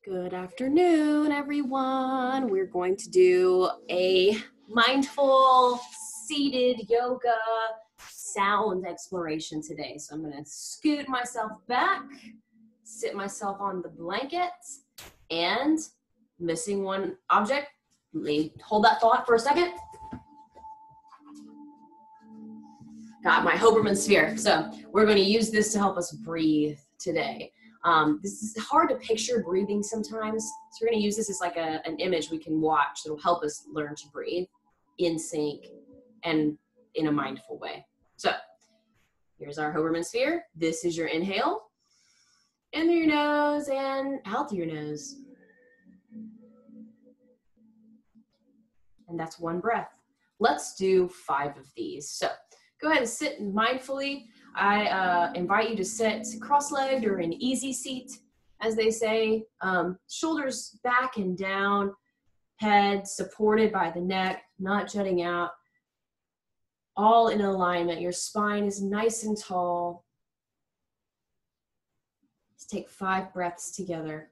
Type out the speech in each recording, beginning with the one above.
Good afternoon, everyone. We're going to do a mindful seated yoga sound exploration today. So I'm going to scoot myself back, sit myself on the blanket, and missing one object. Let me hold that thought for a second. Got my Hoberman sphere. So we're going to use this to help us breathe today. This is hard to picture breathing sometimes. So we're going to use this as like an image we can watch that will help us learn to breathe in sync and in a mindful way. So here's our Hoberman sphere. This is your inhale. In through your nose and out through your nose. And that's one breath. Let's do 5 of these. So go ahead and sit mindfully. I invite you to sit cross-legged or in easy seat, as they say. Shoulders back and down, head supported by the neck, not jutting out. All in alignment. Your spine is nice and tall. Let's take 5 breaths together.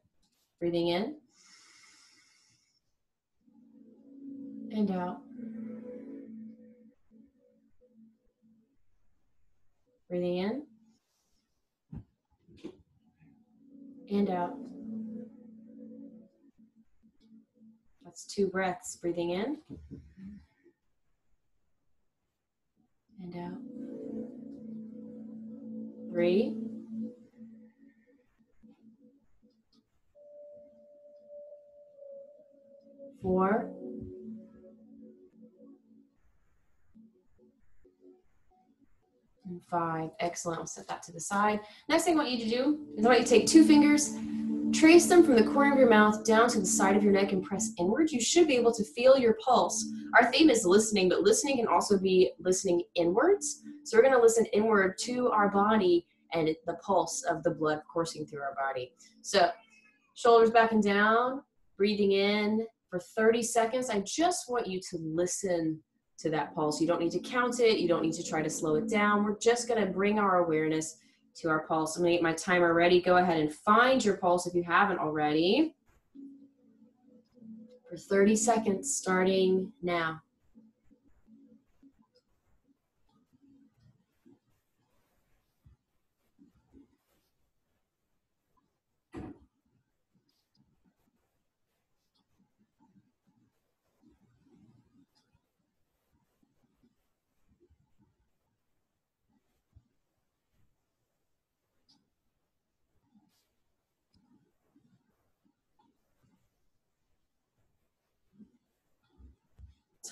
Breathing in and out. Breathing in and out. That's 2 breaths. Breathing in and out. 3. 4. And 5. Excellent. I'll set that to the side. Next thing I want you to do is I want you to take 2 fingers, trace them from the corner of your mouth down to the side of your neck and press inward. You should be able to feel your pulse. Our theme is listening, but listening can also be listening inwards. So we're going to listen inward to our body and the pulse of the blood coursing through our body. So shoulders back and down, breathing in for 30 seconds. I just want you to listen to that pulse. You don't need to count it. You don't need to try to slow it down. We're just going to bring our awareness to our pulse. I'm going to get my timer ready. Go ahead and find your pulse if you haven't already. For 30 seconds, starting now.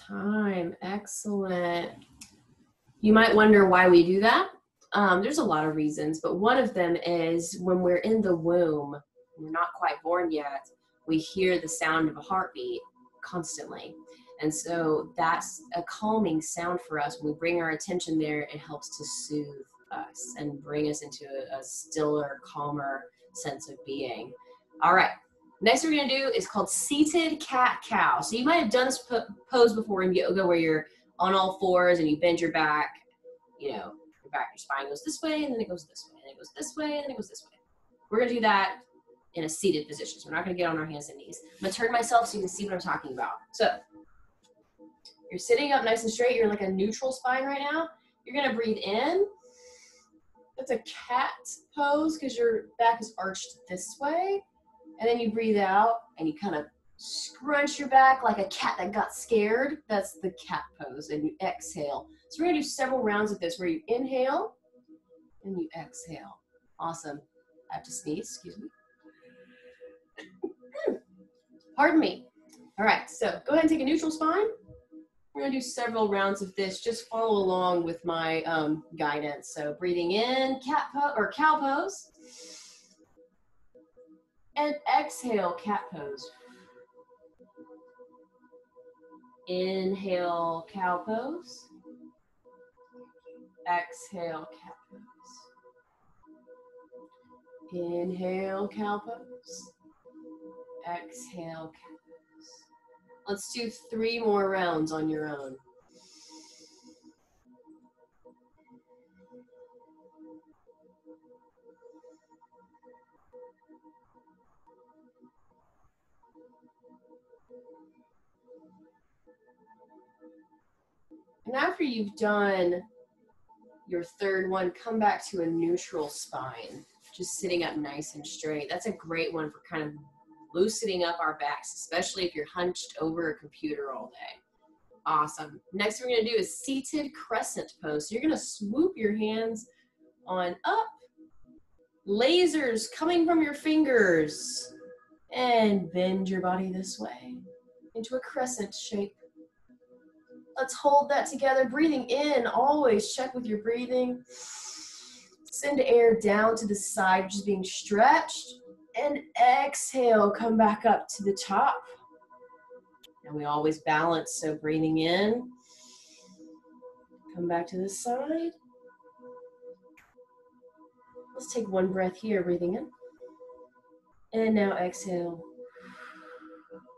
Time, excellent. You might wonder why we do that. There's a lot of reasons, but one of them is when we're in the womb, we're not quite born yet, we hear the sound of a heartbeat constantly. And so that's a calming sound for us. When we bring our attention there, it helps to soothe us and bring us into a stiller, calmer sense of being. All right. Next we're going to do is called seated cat-cow. So you might have done this pose before in yoga where you're on all fours and you bend your back, you know, your spine goes this way and then it goes this way and it goes this way and then it goes this way. We're going to do that in a seated position. So we're not going to get on our hands and knees. I'm going to turn myself so you can see what I'm talking about. So you're sitting up nice and straight. You're in like a neutral spine right now. You're going to breathe in. That's a cat pose because your back is arched this way. And then you breathe out and you kind of scrunch your back like a cat that got scared. That's the cat pose. And you exhale. So we're going to do several rounds of this where you inhale and you exhale. Awesome. I have to sneeze. Excuse me. Pardon me. All right. So go ahead and take a neutral spine. We're going to do several rounds of this. Just follow along with my guidance. So breathing in, cat pose or cow pose. And exhale, cat pose. Inhale, cow pose. Exhale, cat pose. Inhale, cow pose. Exhale, cat pose. Let's do 3 more rounds on your own. And after you've done your third one, come back to a neutral spine, just sitting up nice and straight. That's a great one for kind of loosening up our backs, especially if you're hunched over a computer all day. Awesome. Next we're going to do is seated crescent pose. So you're going to swoop your hands on up, lasers coming from your fingers, and bend your body this way into a crescent shape. Let's hold that together. Breathing in, always check with your breathing. Send air down to the side, just being stretched. And exhale, come back up to the top. And we always balance, so breathing in, come back to the side. Let's take one breath here, breathing in. And now exhale.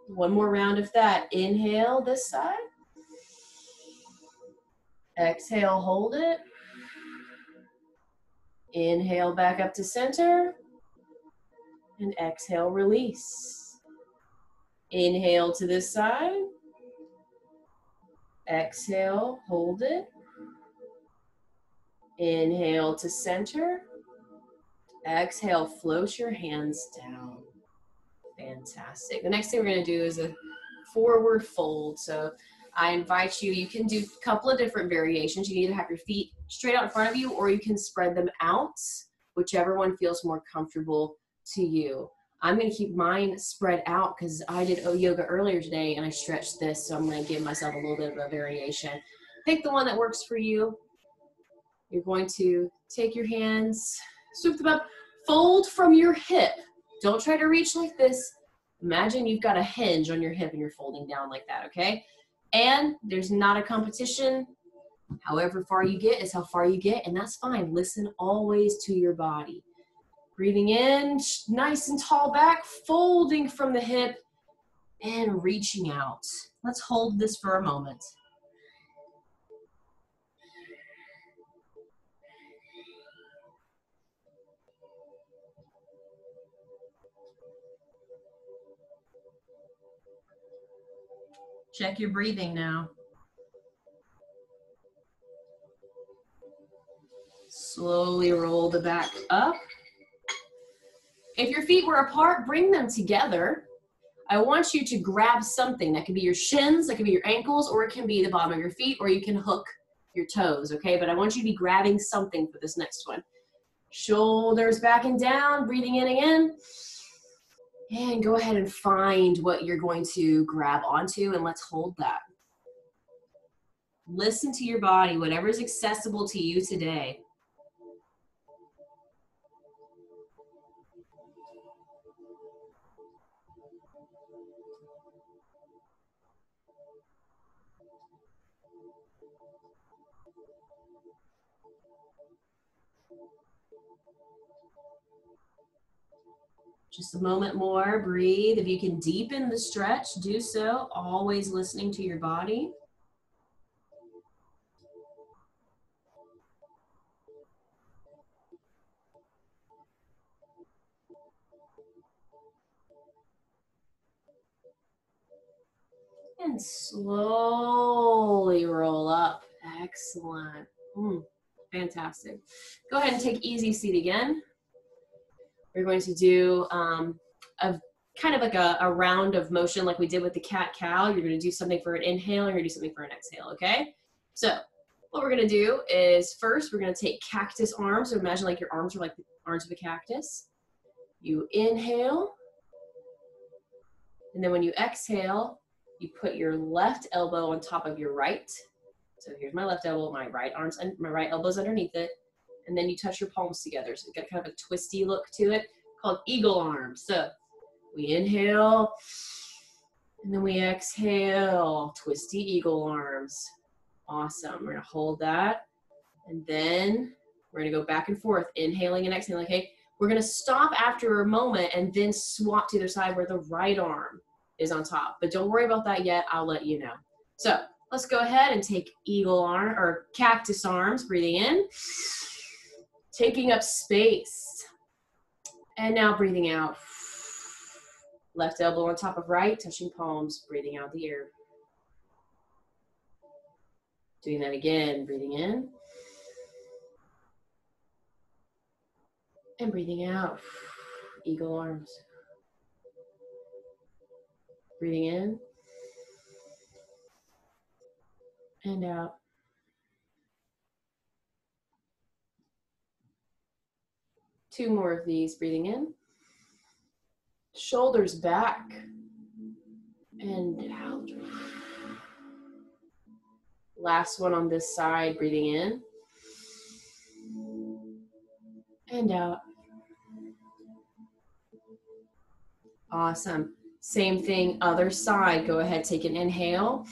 One more round of that. Inhale this side. Exhale, hold it. Inhale back up to center. And exhale, release. Inhale to this side. Exhale, hold it. Inhale to center. Exhale, float your hands down. Fantastic. The next thing we're going to do is a forward fold. So I invite you, you can do a couple of different variations. You can either have your feet straight out in front of you or you can spread them out, whichever one feels more comfortable to you. I'm going to keep mine spread out because I did yoga earlier today and I stretched this, so I'm going to give myself a little bit of a variation. Pick the one that works for you. You're going to take your hands, swoop them up, fold from your hip. Don't try to reach like this. Imagine you've got a hinge on your hip and you're folding down like that, okay? And there's not a competition. However far you get is how far you get, and that's fine. Listen always to your body. Breathing in, nice and tall back, folding from the hip, and reaching out. Let's hold this for a moment. Check your breathing now. Slowly roll the back up. If your feet were apart, bring them together. I want you to grab something. That can be your shins, that can be your ankles, or it can be the bottom of your feet, or you can hook your toes, okay? But I want you to be grabbing something for this next one. Shoulders back and down, breathing in again. And go ahead and find what you're going to grab onto, and let's hold that. Listen to your body, whatever is accessible to you today. Just a moment more, breathe. If you can deepen the stretch, do so, always listening to your body. And slowly roll up. Excellent. Fantastic. Go ahead and take easy seat again. We're going to do a kind of like a round of motion like we did with the cat-cow. You're going to do something for an inhale, and you're going to do something for an exhale, okay? So what we're going to do is first we're going to take cactus arms. So imagine like your arms are like the arms of a cactus. You inhale, and then when you exhale, you put your left elbow on top of your right. So here's my left elbow, my right elbow's underneath it. And then you touch your palms together. So you've got kind of a twisty look to it called eagle arms. So we inhale, and then we exhale, twisty eagle arms. Awesome. We're gonna hold that. And then we're gonna go back and forth, inhaling and exhaling. Okay, we're gonna stop after a moment and then swap to the other side where the right arm is on top. But don't worry about that yet, I'll let you know. So let's go ahead and take eagle arm or cactus arms, breathing in. Taking up space. And now breathing out. Left elbow on top of right, touching palms, breathing out the air. Doing that again, breathing in. And breathing out. Eagle arms. Breathing in. And out. Two more of these, breathing in. Shoulders back. And out. Last one on this side, breathing in. And out. Awesome. Same thing, other side. Go ahead, take an inhale.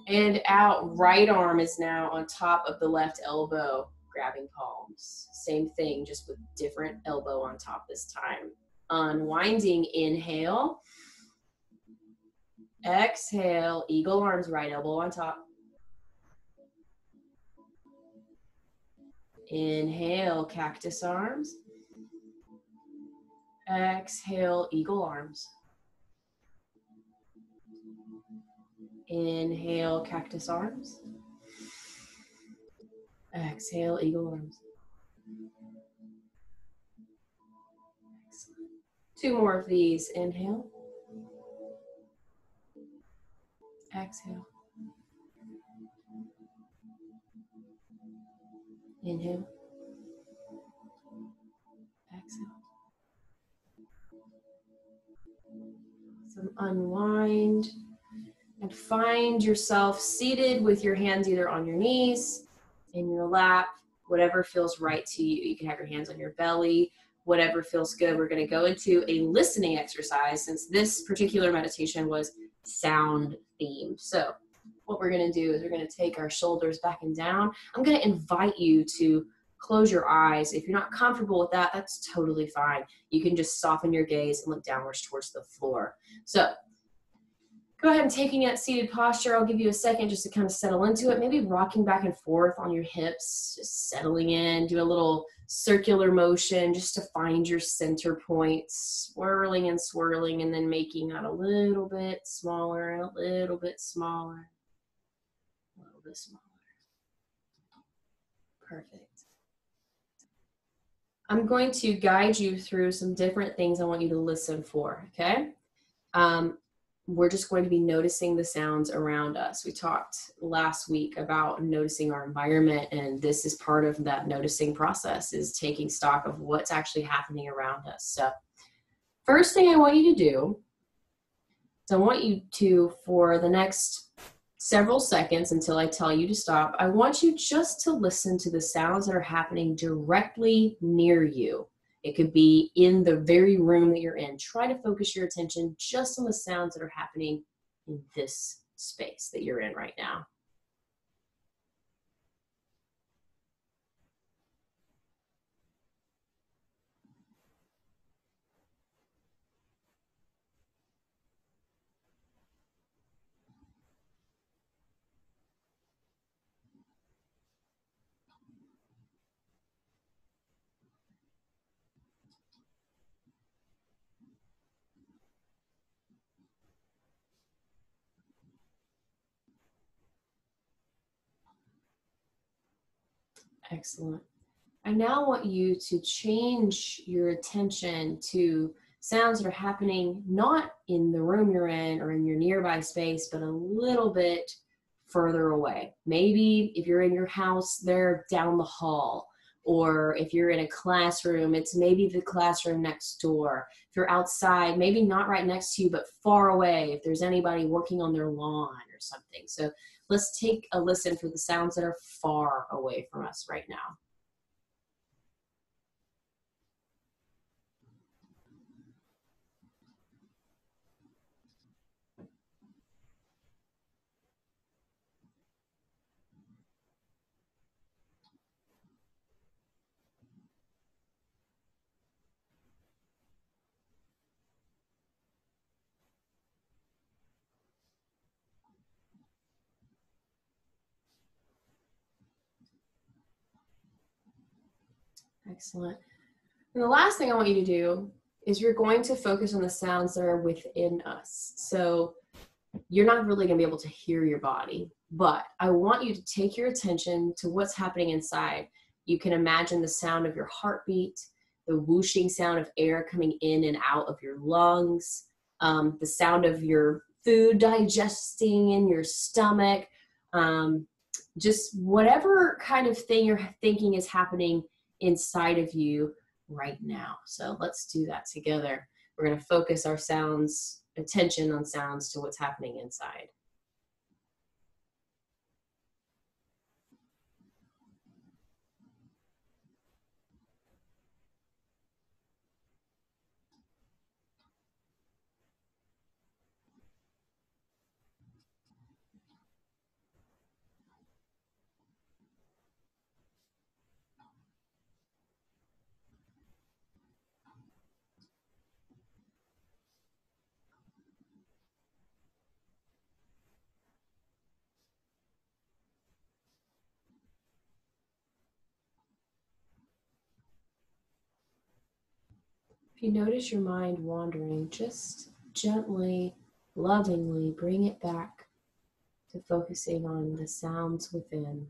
And out. Right arm is now on top of the left elbow, grabbing palms. Same thing, just with different elbow on top this time. Unwinding, inhale. Exhale, eagle arms, right elbow on top. Inhale, cactus arms. Exhale, eagle arms. Inhale, cactus arms. Exhale, eagle arms. Excellent. Two more of these. Inhale. Exhale. Inhale. Exhale. Some unwind and find yourself seated with your hands either on your knees, in your lap, whatever feels right to you. You can have your hands on your belly, whatever feels good. We're going to go into a listening exercise since this particular meditation was sound themed. So what we're going to do is we're going to take our shoulders back and down. I'm going to invite you to close your eyes. If you're not comfortable with that, that's totally fine. You can just soften your gaze and look downwards towards the floor. So go ahead and taking that seated posture. I'll give you a second just to kind of settle into it. Maybe rocking back and forth on your hips, just settling in. Do a little circular motion just to find your center point, swirling and swirling, and then making that a little bit smaller and a little bit smaller, a little bit smaller. Perfect. I'm going to guide you through some different things I want you to listen for, okay? We're just going to be noticing the sounds around us. We talked last week about noticing our environment, and this is part of that noticing process, is taking stock of what's actually happening around us. So first thing I want you to do is I want you to, for the next several seconds until I tell you to stop, I want you just to listen to the sounds that are happening directly near you. It could be in the very room that you're in. Try to focus your attention just on the sounds that are happening in this space that you're in right now. Excellent. I now want you to change your attention to sounds that are happening not in the room you're in or in your nearby space, but a little bit further away. Maybe if you're in your house, they're down the hall. Or if you're in a classroom, it's maybe the classroom next door. If you're outside, maybe not right next to you, but far away, if there's anybody working on their lawn or something. So let's take a listen for the sounds that are far away from us right now. Excellent. And the last thing I want you to do is you're going to focus on the sounds that are within us. So you're not really going to be able to hear your body, but I want you to take your attention to what's happening inside. You can imagine the sound of your heartbeat, the whooshing sound of air coming in and out of your lungs, the sound of your food digesting in your stomach, just whatever kind of thing you're thinking is happening inside of you right now. So let's do that together. We're going to focus our attention on sounds to what's happening inside. If you notice your mind wandering, just gently, lovingly bring it back to focusing on the sounds within.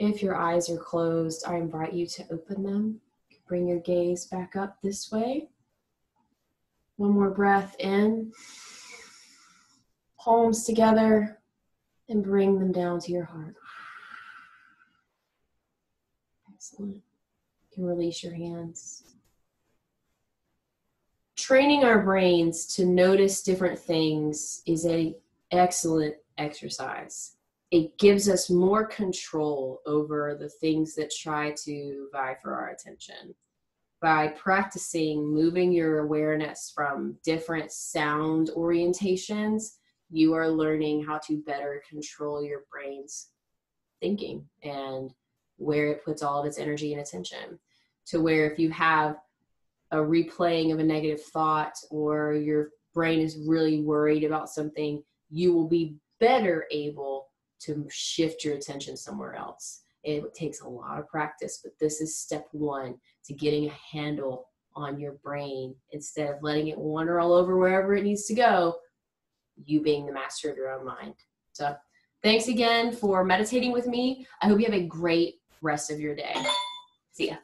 If your eyes are closed, I invite you to open them. Bring your gaze back up this way. One more breath in. Palms together and bring them down to your heart. Excellent. You can release your hands. Training our brains to notice different things is an excellent exercise. It gives us more control over the things that try to vie for our attention. By practicing moving your awareness from different sound orientations, you are learning how to better control your brain's thinking and where it puts all of its energy and attention. To where if you have a replaying of a negative thought or your brain is really worried about something, you will be better able to shift your attention somewhere else. It takes a lot of practice, but this is step one to getting a handle on your brain. Instead of letting it wander all over wherever it needs to go, you being the master of your own mind. So thanks again for meditating with me. I hope you have a great rest of your day. See ya.